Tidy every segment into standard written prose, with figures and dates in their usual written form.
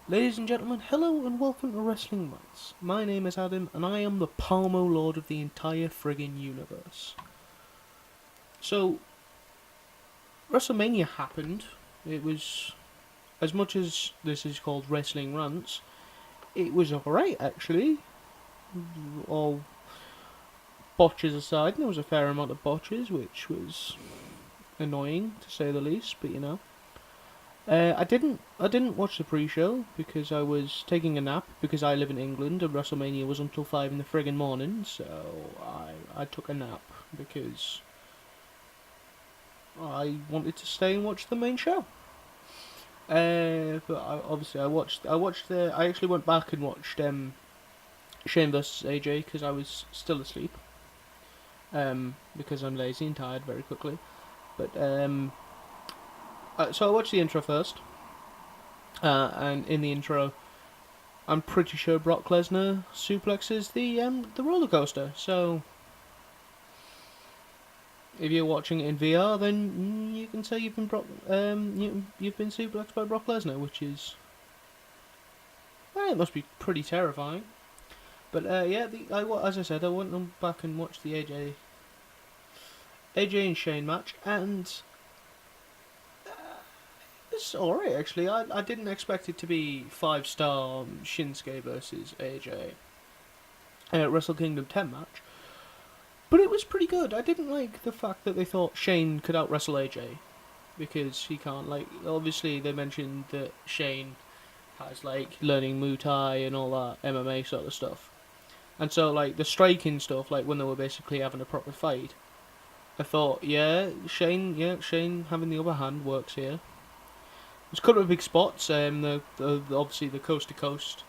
Ladies and gentlemen, hello and welcome to Wrestling Months. My name is Adam, and I am the Palmo Lord of the entire friggin' universe. So, WrestleMania happened. It was, as much as this is called Wrestling Rants, it was alright actually. All botches aside, and there was a fair amount of botches, which was annoying to say the least, but you know. I didn't watch the pre-show because I was taking a nap because I live in England and WrestleMania was until 5 in the friggin' morning, so I took a nap because I wanted to stay and watch the main show. But obviously I actually went back and watched Shane vs AJ because I was still asleep. Because I'm lazy and tired very quickly. But so I watched the intro first, and in the intro I'm pretty sure Brock Lesnar suplexes the roller coaster. So if you're watching it in VR, then you can say you've been you've been suplexed by Brock Lesnar, which is it must be pretty terrifying. But yeah, as I said, I went back and watched the AJ and Shane match, and it's alright actually. I didn't expect it to be 5-star Shinsuke versus AJ Wrestle Kingdom 10 match. But it was pretty good. I didn't like the fact that they thought Shane could out wrestle AJ because he can't. Like, obviously they mentioned that Shane has like learning Muay Thai and all that MMA sort of stuff, and so like the striking stuff, like when they were basically having a proper fight, I thought, Shane having the upper hand works here. There's a couple of big spots. The obviously the coast to coast,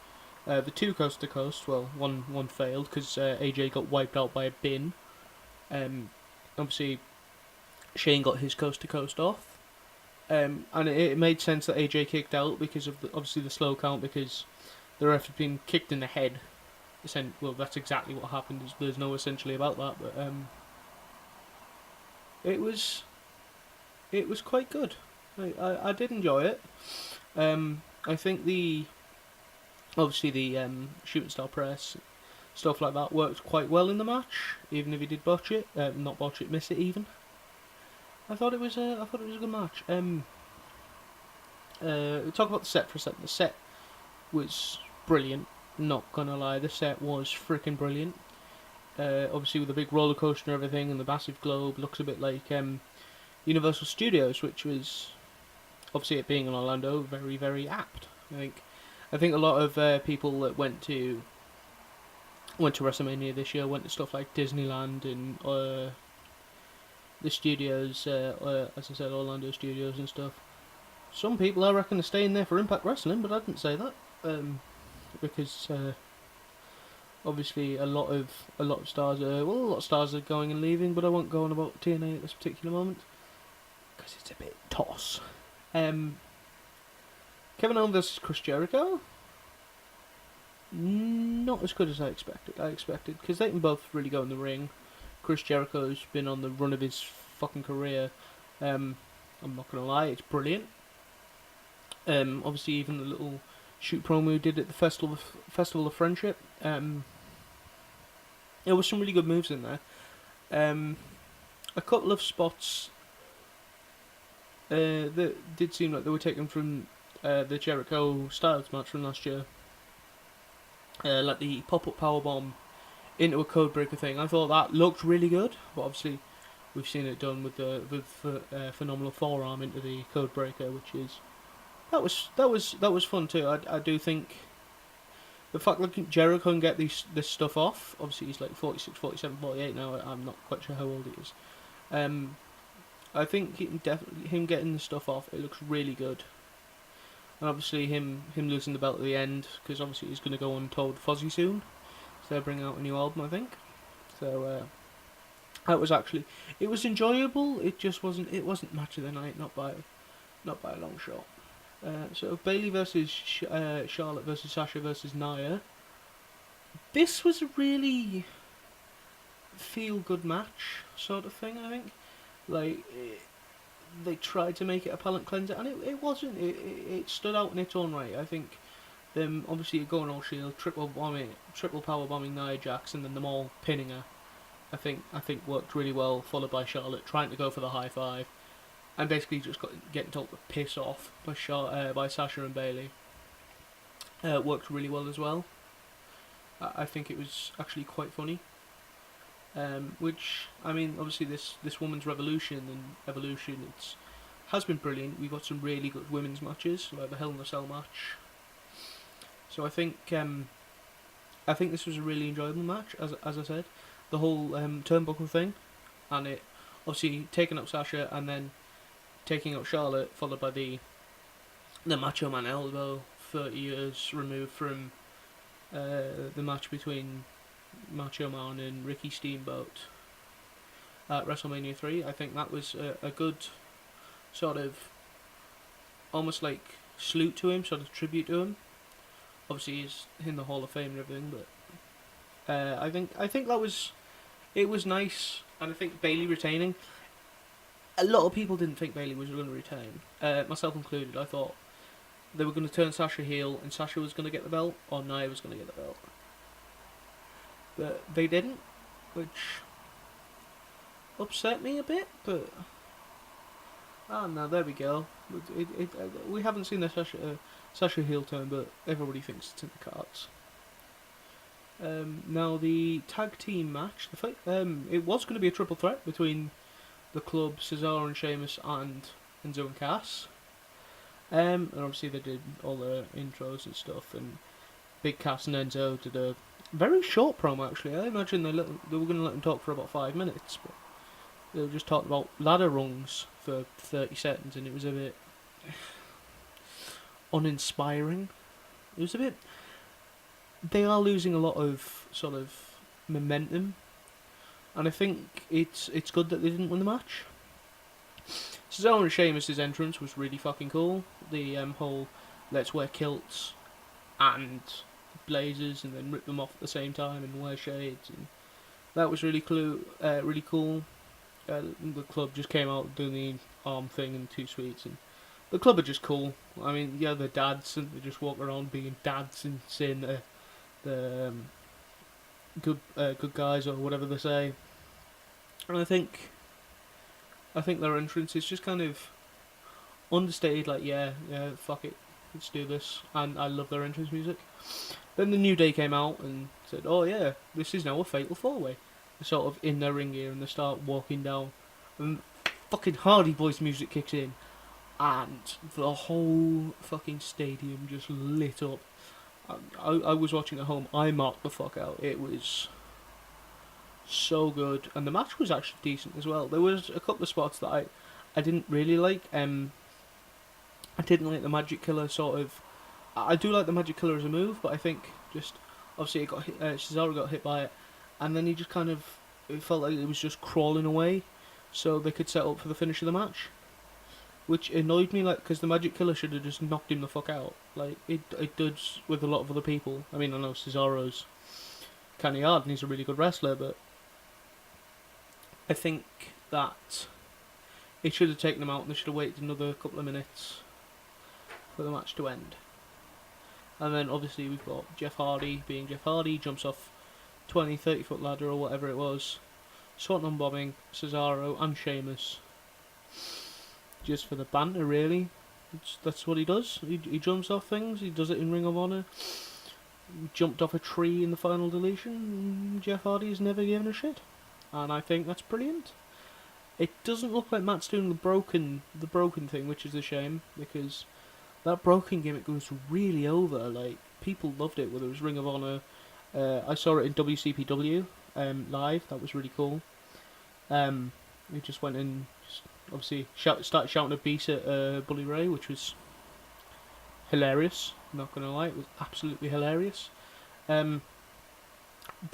the two coast to coast. Well, one failed because AJ got wiped out by a bin. Obviously, Shane got his coast to coast off, and it made sense that AJ kicked out because of obviously the slow count because the ref had been kicked in the head. Well, that's exactly what happened. There's no essentially about that, but it was quite good. I did enjoy it. I think the shooting star press stuff like that worked quite well in the match, even if he did botch it, not botch it, miss it even. I thought it was a good match. Talk about the set for a second. The set was brilliant. Not gonna lie, the set was freaking brilliant. Obviously with the big roller coaster and everything, and the massive globe, looks a bit like Universal Studios, which was obviously it being in Orlando, very very apt. I think a lot of people that went to WrestleMania this year went to stuff like Disneyland and the studios, as I said, Orlando studios and stuff. Some people I reckon are staying there for Impact Wrestling, but I didn't say that because obviously a lot of stars are going and leaving, but I won't go on about TNA at this particular moment because it's a bit toss. Kevin Owens versus Chris Jericho. Not as good as I expected because they can both really go in the ring. Chris Jericho's been on the run of his fucking career. I'm not gonna lie, it's brilliant. Obviously, even the little shoot promo he did at the Festival of Friendship. There was some really good moves in there. A couple of spots that did seem like they were taken from the Jericho Styles match from last year. Like the pop-up powerbomb into a codebreaker thing. I thought that looked really good, but obviously we've seen it done with the phenomenal forearm into the codebreaker, which is that was fun too. I do think the fact that Jericho can get this stuff off. Obviously he's like 46, 47, 48 now. I'm not quite sure how old he is. I think him getting the stuff off, it looks really good. And obviously him losing the belt at the end, because obviously he's going to go on tour with Fozzy soon. So they're bringing out a new album, I think. So that was actually, it was enjoyable. It wasn't match of the night, not by a long shot. So Bayley versus Charlotte versus Sasha versus Nia. This was a really feel good match sort of thing. I think like they tried to make it a palate cleanser, and it wasn't. It stood out in its own right. I think them obviously going all shield, triple power bombing Nia Jax, and then them all pinning her. I think worked really well. Followed by Charlotte trying to go for the high five, and basically just getting told to piss off by Sasha and Bayley. Worked really well as well. I think it was actually quite funny. Which, I mean, obviously this woman's revolution and evolution, has been brilliant. We've got some really good women's matches, like the Hell in a Cell match. So I think this was a really enjoyable match, as I said. The whole turnbuckle thing, and it obviously taking up Sasha and then taking up Charlotte, followed by the Macho Man elbow, 30 years removed from the match between Macho Man and Ricky Steamboat at WrestleMania 3. I think that was a good sort of almost like salute to him, sort of tribute to him. Obviously, he's in the Hall of Fame and everything, but I think that was nice, and I think Bayley retaining. A lot of people didn't think Bayley was going to retain, myself included. I thought they were going to turn Sasha heel, and Sasha was going to get the belt, or Nia was going to get the belt. But they didn't, which upset me a bit, but no, there we go. We haven't seen the Sasha heel turn, but everybody thinks it's in the cards. Now the tag team match, it was going to be a triple threat between the club, Cesaro and Sheamus, and Enzo and Cass. And obviously they did all the intros and stuff, and Big Cass and Enzo did a very short promo actually. I imagine they were going to let them talk for about 5 minutes, but they were just talking about ladder rungs for 30 seconds, and it was a bit uninspiring. It was a bit. They are losing a lot of sort of momentum, and I think it's good that they didn't win the match. Cesaro and Sheamus' entrance was really fucking cool. The whole let's wear kilts and blazers and then rip them off at the same time and wear shades, and that was really cool. The club just came out doing the arm thing and 2 sweets, and the club are just cool. I mean, yeah, they're dads, and they just walk around being dads and saying the good guys or whatever they say. And I think their entrance is just kind of understated. Like, yeah, fuck it, let's do this. And I love their entrance music. Then the New Day came out and said, "Oh yeah, this is now a fatal 4-way." They're sort of in their ring gear and they start walking down, and fucking Hardy Boys music kicks in, and the whole fucking stadium just lit up. I was watching at home. I marked the fuck out. It was so good, and the match was actually decent as well. There was a couple of spots that I didn't really like. I didn't like the Magic Killer sort of. I do like the Magic Killer as a move, but I think just obviously it got hit, Cesaro got hit by it, and then he just kind of, it felt like it was just crawling away, so they could set up for the finish of the match, which annoyed me, like, because the Magic Killer should have just knocked him the fuck out, like it does with a lot of other people. I mean, I know Cesaro's kind of hard and he's a really good wrestler, but I think that it should have taken him out and they should have waited another couple of minutes for the match to end. And then obviously we've got Jeff Hardy being Jeff Hardy, jumps off 20-30 foot ladder or whatever it was, Swanton bombing Cesaro and Sheamus just for the banter, really. That's what he does. He jumps off things. He does it in Ring of Honor. He jumped off a tree in the final deletion. Jeff Hardy's never given a shit, and I think that's brilliant. It doesn't look like Matt's doing the broken thing, which is a shame, because that broken gimmick was really over. Like, people loved it, whether it was Ring of Honor. I saw it in WCPW live. That was really cool. We just went in, obviously started shouting a beast at Bully Ray, which was hilarious. Not gonna lie, it was absolutely hilarious. But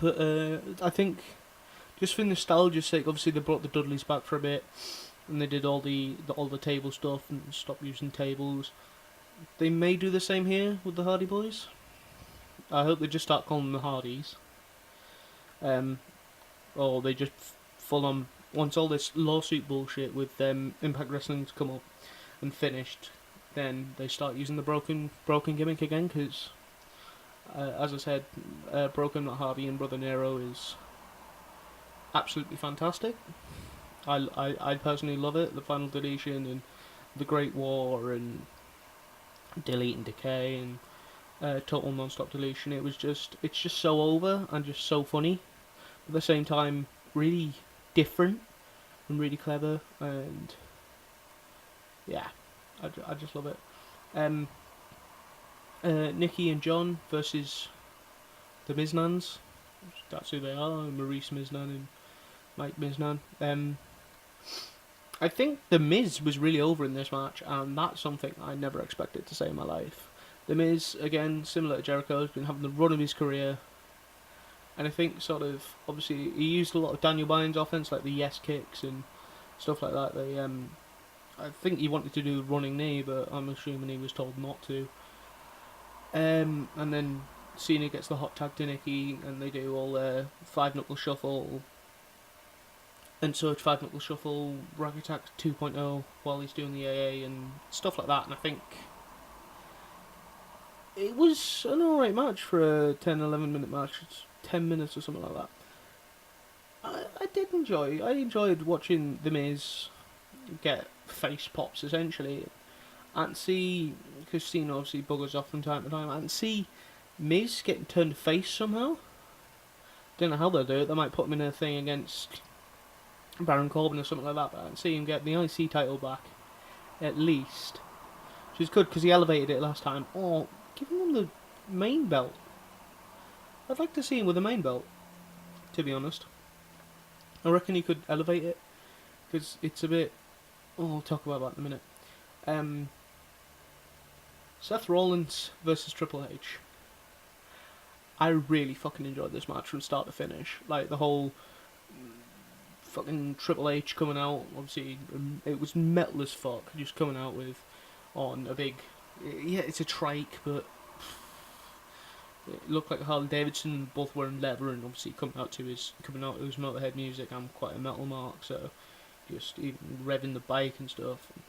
I think just for nostalgia's sake, obviously they brought the Dudleys back for a bit, and they did all the table stuff and stopped using tables. They may do the same here with the Hardy Boys. I hope they just start calling them the Hardys. Or they just full on, once all this lawsuit bullshit with Impact Wrestling's come up and finished, then they start using the broken gimmick again, because As I said, Broken Matt Hardy and Brother Nero is absolutely fantastic. I personally love it. The Final Deletion and the Great War and Delete and Decay and Total Non-Stop Deletion. It's just so over and just so funny. At the same time, really different and really clever, and yeah, I just love it. Um, Nikki and John versus the Miznans. That's who they are, Maurice Miznan and Mike Miznan. I think The Miz was really over in this match, and that's something I never expected to say in my life. The Miz, again, similar to Jericho, has been having the run of his career, and I think sort of, obviously, he used a lot of Daniel Bryan's offense, like the yes kicks and stuff like that. I think he wanted to do a running knee, but I'm assuming he was told not to. And then Cena gets the hot tag to Nikki, and they do all their five knuckle shuffle, and so five knuckle shuffle, Rag Attack 2.0 while he's doing the AA and stuff like that. And I think it was an alright match for a 10-11 minute match. It's 10 minutes or something like that. I did enjoy. I enjoyed watching The Miz get face pops essentially, and see, because Cena obviously buggers off from time to time, and see Miz getting turned face somehow. Don't know how they'll do it. They might put him in a thing against Baron Corbin or something like that, but I see him get the IC title back at least, which is good because he elevated it last time. Or giving him the main belt. I'd like to see him with the main belt, to be honest. I reckon he could elevate it, because it's a bit... Oh, I'll talk about that in a minute. Seth Rollins versus Triple H. I really fucking enjoyed this match from start to finish. Like, the whole fucking Triple H coming out, obviously, it was metal as fuck, just coming out with, on a big... Yeah, it's a trike, but... It looked like Harley Davidson, both wearing leather, and obviously coming out to his Motorhead music. I'm quite a metal mark, so just even revving the bike and stuff. And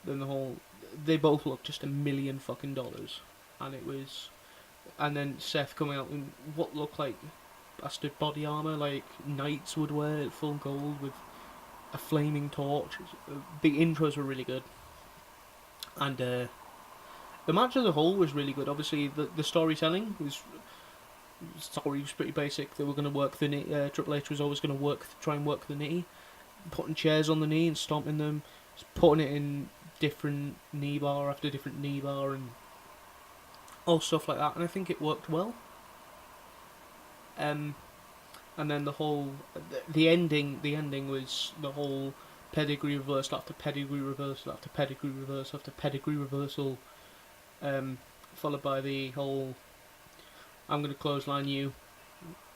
then the whole, they both looked just $1 million fucking dollars, and it was, and then Seth coming out in what looked like bastard body armor, like knights would wear, full gold with a flaming torch. The intros were really good, and the match as a whole was really good. Obviously, the storytelling was pretty basic. They were going to work the knee. Triple H was always going to try and work the knee, putting chairs on the knee and stomping them, putting it in different knee bar after different knee bar and all stuff like that. And I think it worked well. And then the whole the ending was the whole pedigree reversal after pedigree reversal after pedigree reversal after pedigree reversal. Followed by the whole I'm going to clothesline you.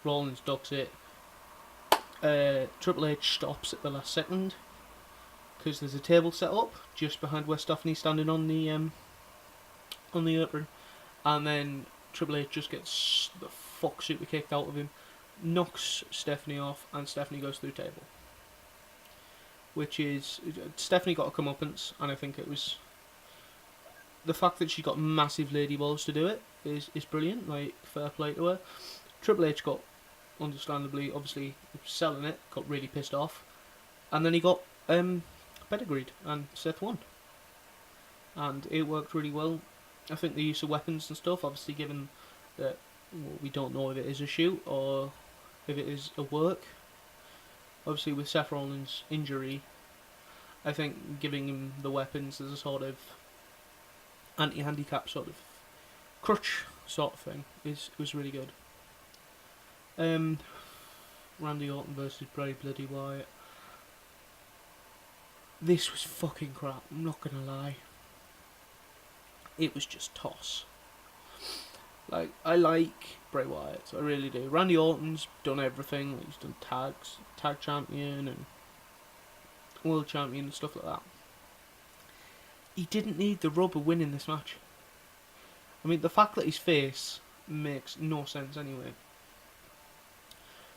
Rollins ducks it. Triple H stops at the last second because there's a table set up just behind where Stephanie's standing on the apron, and then Triple H just gets the fuck super kicked out of him, knocks Stephanie off, and Stephanie goes through the table. Which is, Stephanie got a comeuppance, and I think it was the fact that she got massive lady balls to do it is brilliant. Like, fair play to her. Triple H got, understandably, obviously selling it, got really pissed off, and then he got pedigreed, and Seth won, and it worked really well. I think the use of weapons and stuff, obviously, given that we don't know if it is a shoot or if it is a work. Obviously, with Seth Rollins' injury, I think giving him the weapons as a sort of anti-handicap sort of crutch sort of thing was really good. Randy Orton versus Bray Bloody Wyatt. This was fucking crap, I'm not gonna lie. It was just toss. Like, I like Bray Wyatt, I really do. Randy Orton's done everything. He's done tag champion and world champion and stuff like that. He didn't need the rub of winning this match. I mean, the fact that he's face makes no sense anyway.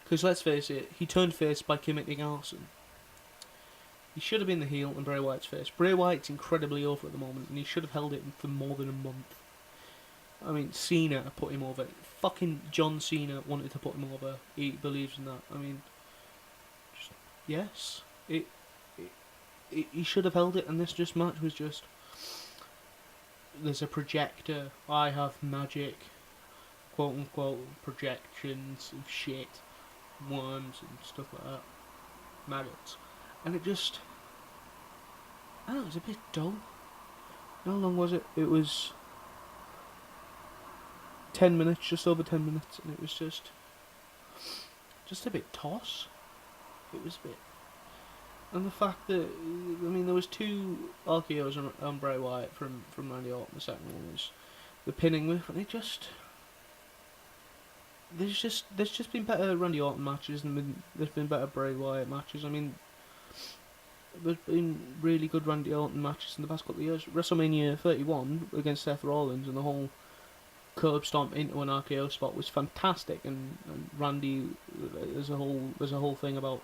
Because let's face it, he turned face by committing arson. He should have been the heel in Bray Wyatt's face. Bray Wyatt's incredibly over at the moment, and he should have held it for more than a month. I mean, Cena put him over. Fucking John Cena wanted to put him over. He believes in that. I mean, just, yes, he should have held it, and this just match was just. There's a projector. I have magic, quote unquote, projections of shit, worms and stuff like that, maggots, and it just. I don't know, it was a bit dull. How long was it? It was 10 minutes, just over 10 minutes, and it was just a bit toss. It was a bit, and the fact that I mean there was two RKO's on Bray Wyatt from Randy Orton. The second one was the pinning move, and it just there's just been better Randy Orton matches, and there's been better Bray Wyatt matches. I mean, there's been really good Randy Orton matches in the past couple of years. WrestleMania 31 against Seth Rollins, and the whole curb stomp into an RKO spot was fantastic, and Randy, there's a whole thing about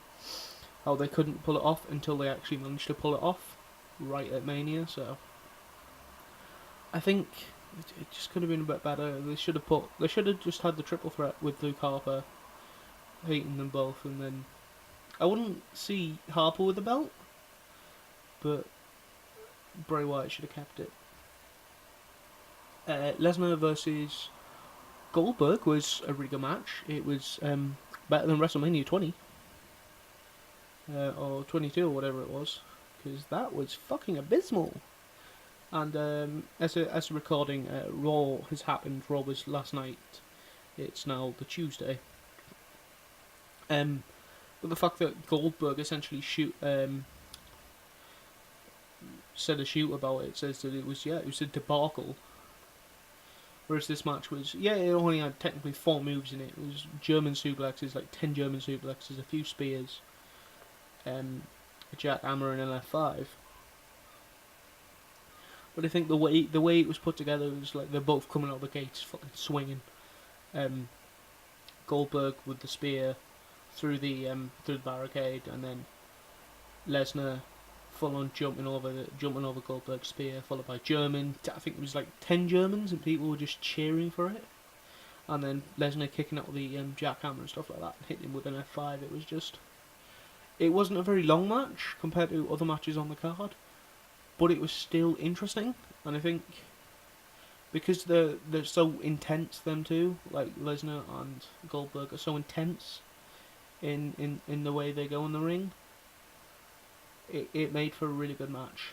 how they couldn't pull it off until they actually managed to pull it off right at Mania. So I think it just could have been a bit better. They should have just had the triple threat with Luke Harper, hating them both, and then I wouldn't see Harper with the belt, but Bray Wyatt should have kept it. Lesnar versus Goldberg was a really good match. It was better than WrestleMania 20 or 22 or whatever it was, because that was fucking abysmal. And as a recording, Raw has happened. Raw was last night. It's now the Tuesday. But the fact that Goldberg essentially said a shoot about it, says that it was a debacle. Whereas this match was, it only had technically 4 moves in it. It was German suplexes, like 10 German suplexes, a few spears, a jackhammer and an F5. But I think the way it was put together was like they're both coming out of the gates fucking swinging. Goldberg with the spear through the barricade, and then Lesnar full on jumping over Goldberg's spear, followed by German. I think it was like 10 Germans, and people were just cheering for it. And then Lesnar kicking out the jackhammer and stuff like that, and hitting him with an F5. It wasn't a very long match compared to other matches on the card, but it was still interesting. And I think because they're so intense, them two, like Lesnar and Goldberg, are so intense in the way they go in the ring. It made for a really good match.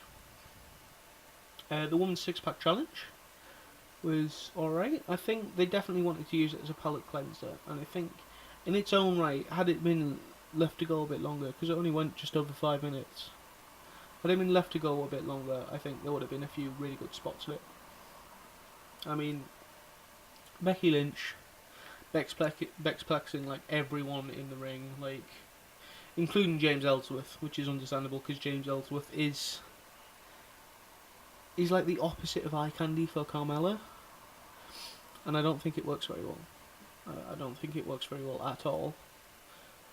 The women's 6-pack challenge was alright. I think they definitely wanted to use it as a palate cleanser, and I think in its own right, had it been left to go a bit longer, because it only went just over 5 minutes, had it been left to go a bit longer, I think there would have been a few really good spots in it. I mean, Becky Lynch, Bex plexing like everyone in the ring, like including James Ellsworth, which is understandable because James Ellsworth is like the opposite of eye candy for Carmella, and I don't think it works very well. I don't think it works very well at all.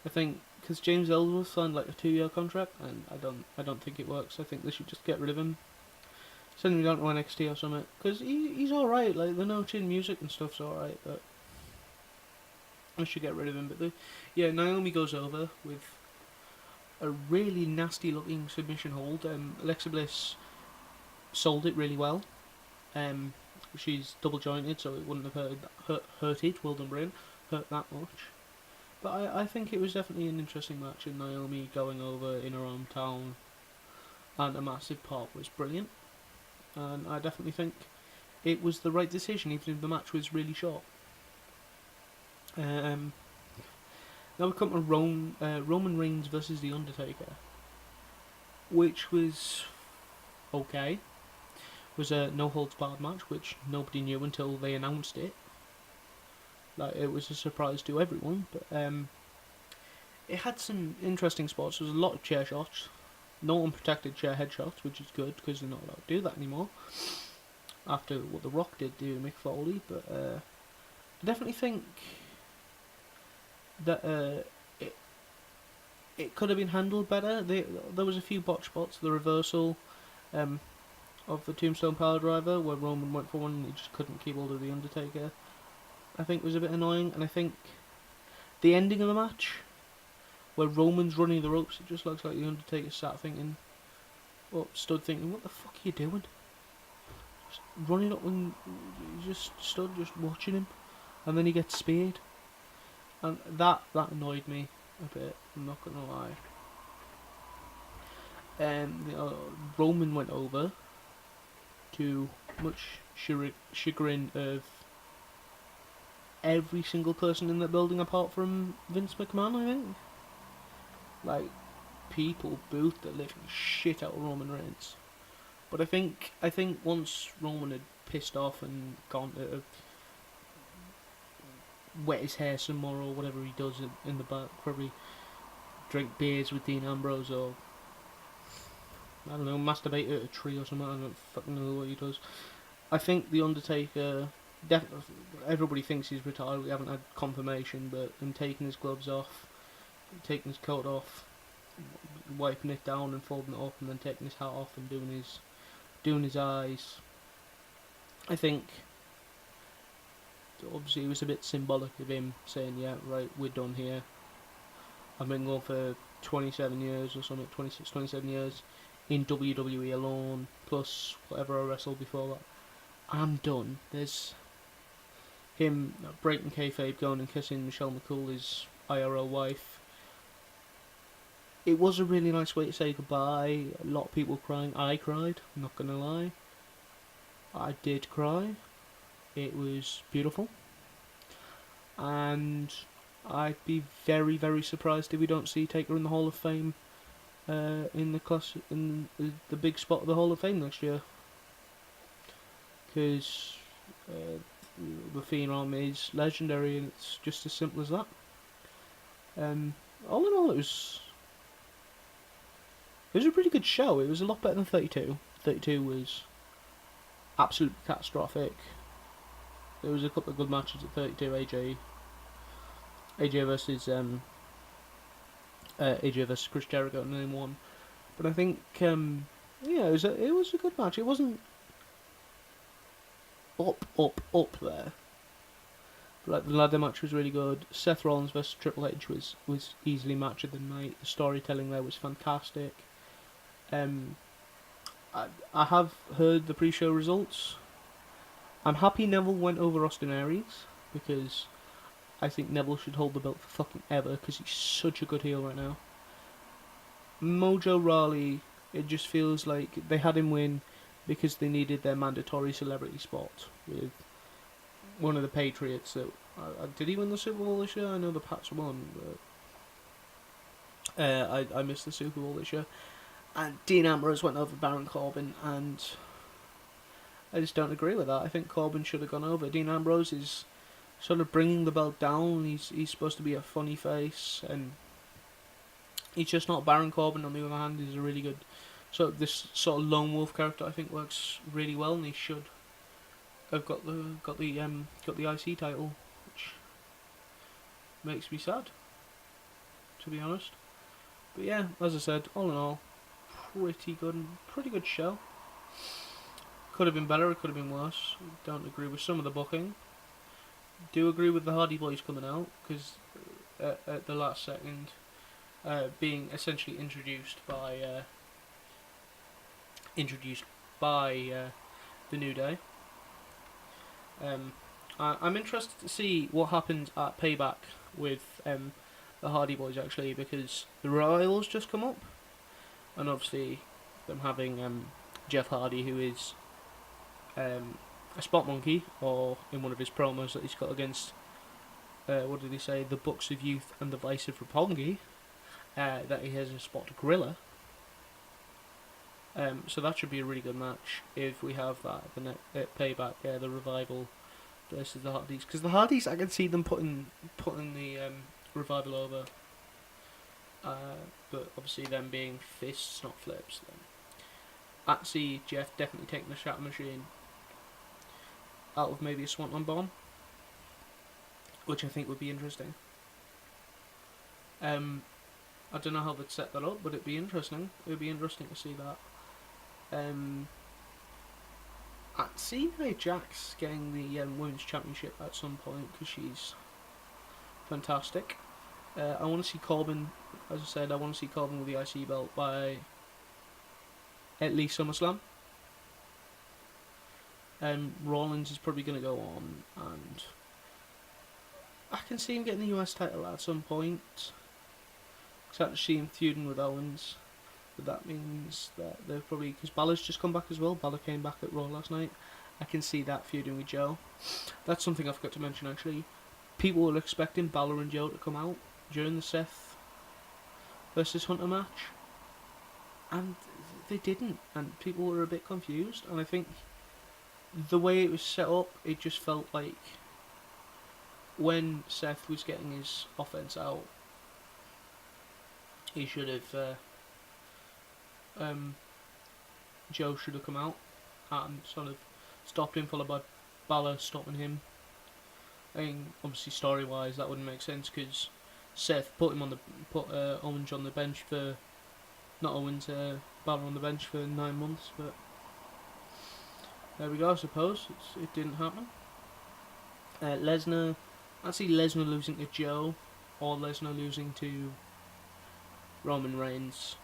I think because James Ellsworth signed like a 2-year contract, and I don't think it works. I think they should just get rid of him, send him down to NXT or something, because he's all right. Like the No Chin music and stuff's all right, but I should get rid of him. But Naomi goes over with a really nasty looking submission hold. Alexa Bliss sold it really well. She's double jointed, so it wouldn't have hurted Wilden Brain, hurt that much. But I think it was definitely an interesting match, and Naomi going over in her hometown and a massive pop was brilliant. And I definitely think it was the right decision, even if the match was really short. Now we come to Roman Reigns versus The Undertaker, which was okay. It was a no-holds-barred match, which nobody knew until they announced it. Like, it was a surprise to everyone, but it had some interesting spots. There was a lot of chair shots, no unprotected chair headshots, which is good because they're not allowed to do that anymore after what The Rock did to Mick Foley. But I definitely think that it could have been handled better. There was a few botch spots. The reversal of the Tombstone Power Driver, where Roman went for one and he just couldn't keep hold of the Undertaker, I think was a bit annoying. And I think the ending of the match, where Roman's running the ropes, it just looks like the Undertaker sat thinking, or stood thinking, what the fuck are you doing? Just running up and he just stood just watching him, and then he gets speared, and that annoyed me a bit. I'm not gonna lie. Roman went over to much chagrin of every single person in that building apart from Vince McMahon, I think. Like, people booed the living shit out of Roman Reigns. But I think once Roman had pissed off and gone to wet his hair some more or whatever he does in the back, probably drink beers with Dean Ambrose or I don't know, masturbate at a tree or something. I don't fucking know what he does. I think the Undertaker, everybody thinks he's retired. We haven't had confirmation, but him taking his gloves off, taking his coat off, wiping it down and folding it up, and then taking his hat off and doing his eyes. I think obviously it was a bit symbolic of him saying, "Yeah, right, we're done here. I've been going for 27 years or something, 26, 27 years in WWE alone, plus whatever I wrestled before that. I'm done." There's him breaking kayfabe, going and kissing Michelle McCool, his IRL wife. It was a really nice way to say goodbye. A lot of people crying. I cried, I'm not gonna lie. I did cry. It was beautiful. And I'd be very, very surprised if we don't see Taker in the Hall of Fame in the big spot of the Hall of Fame next year. Because the Phenom is legendary, and it's just as simple as that. All in all, it was a pretty good show. It was a lot better than 32. 32 was absolutely catastrophic. There was a couple of good matches at 32. AJ versus AJ versus Chris Jericho and then won. But I think it was a good match. It wasn't up there. But like, the ladder match was really good. Seth Rollins versus Triple H was easily match of the night. The storytelling there was fantastic. I have heard the pre-show results. I'm happy Neville went over Austin Aries because I think Neville should hold the belt for fucking ever because he's such a good heel right now. Mojo Rawley, it just feels like they had him win because they needed their mandatory celebrity spot with one of the Patriots. That did he win the Super Bowl this year? I know the Pats won, but I missed the Super Bowl this year. And Dean Ambrose went over Baron Corbin, and I just don't agree with that. I think Corbin should have gone over. Dean Ambrose is sort of bringing the belt down. He's supposed to be a funny face, and he's just not. Baron Corbin, on the other hand, is a really good this sort of lone wolf character. I think works really well, and he should have got the IC title, which makes me sad, to be honest. But yeah, as I said, all in all, pretty good show. Could have been better, it could have been worse. Don't agree with some of the booking. Do agree with the Hardy Boys coming out, because at the last second, being essentially introduced by the New Day. I'm interested to see what happens at Payback with the Hardy Boys, actually, because the Royals just come up, and obviously them having Jeff Hardy, who is a spot monkey, or in one of his promos that he's got against, what did he say, the Bucks of Youth and the Vice of Roppongi, that he has a spot gorilla. So that should be a really good match if we have that at Payback, the Revival versus the Hardys. Because the Hardys, I can see them putting the Revival over. But obviously them being fists, not flips. Then I see Jeff definitely taking the Shatter Machine out of maybe a Swanton Bomb, which I think would be interesting. I don't know how they'd set that up, but it'd be interesting. It would be interesting to see that. I'd see Nia Jax getting the women's championship at some point because she's fantastic. I want to see Corbin, as I said, I want to see Corbin with the IC belt by at least SummerSlam. Rollins is probably going to go on, and I can see him getting the US title at some point. Except to see him feuding with Owens. But that means that they're probably, because Balor's just come back as well. Balor came back at Raw last night. I can see that feuding with Joe. That's something I forgot to mention actually. People were expecting Balor and Joe to come out during the Seth versus Hunter match, and they didn't, and people were a bit confused. And I think the way it was set up, it just felt like when Seth was getting his offense out, he should have. Joe should have come out and sort of stopped him, followed by Balor stopping him. I mean, obviously story wise that wouldn't make sense because Seth put Owens on the bench for Balor on the bench for 9 months, but there we go. I suppose it didn't happen. Lesnar, I see Lesnar losing to Joe or Lesnar losing to Roman Reigns.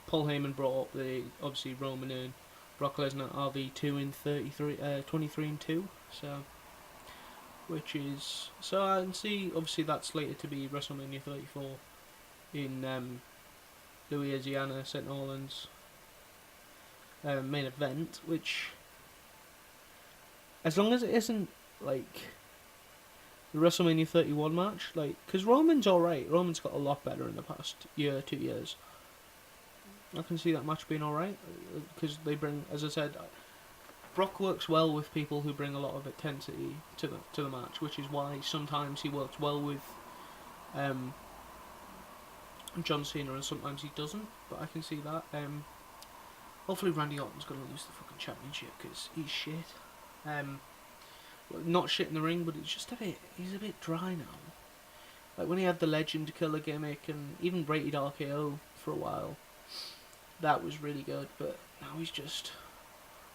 Paul Heyman brought up the obviously Roman and Brock Lesnar are the 23 and 2, so I can see obviously that's slated to be WrestleMania 34 in Louisiana, St. Orleans main event, which as long as it isn't like the WrestleMania 31 match, like, because Roman's alright, Roman's got a lot better in the past year, 2 years. I can see that match being alright, because they bring, as I said, Brock works well with people who bring a lot of intensity to the match, which is why sometimes he works well with John Cena and sometimes he doesn't, but I can see that. Hopefully Randy Orton's going to lose the fucking championship, because he's shit. Not shit in the ring, but he's a bit dry now. Like when he had the Legend Killer gimmick and even rated RKO for a while, that was really good, but now he's just,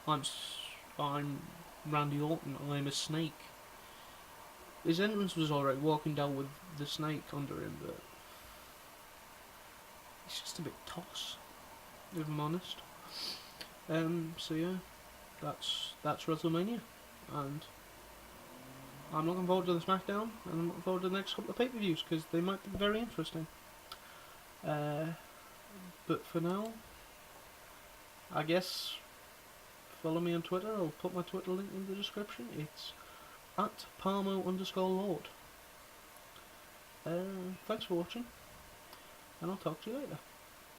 I'm Randy Orton, I'm a snake. His entrance was alright, walking down with the snake under him, but he's just a bit toss, if I'm honest. So yeah, that's WrestleMania, and I'm looking forward to the SmackDown, and I'm looking forward to the next couple of pay-per-views, because they might be very interesting. But for now, I guess follow me on Twitter. I'll put my Twitter link in the description. It's @Palmo_Lord. Thanks for watching, and I'll talk to you later.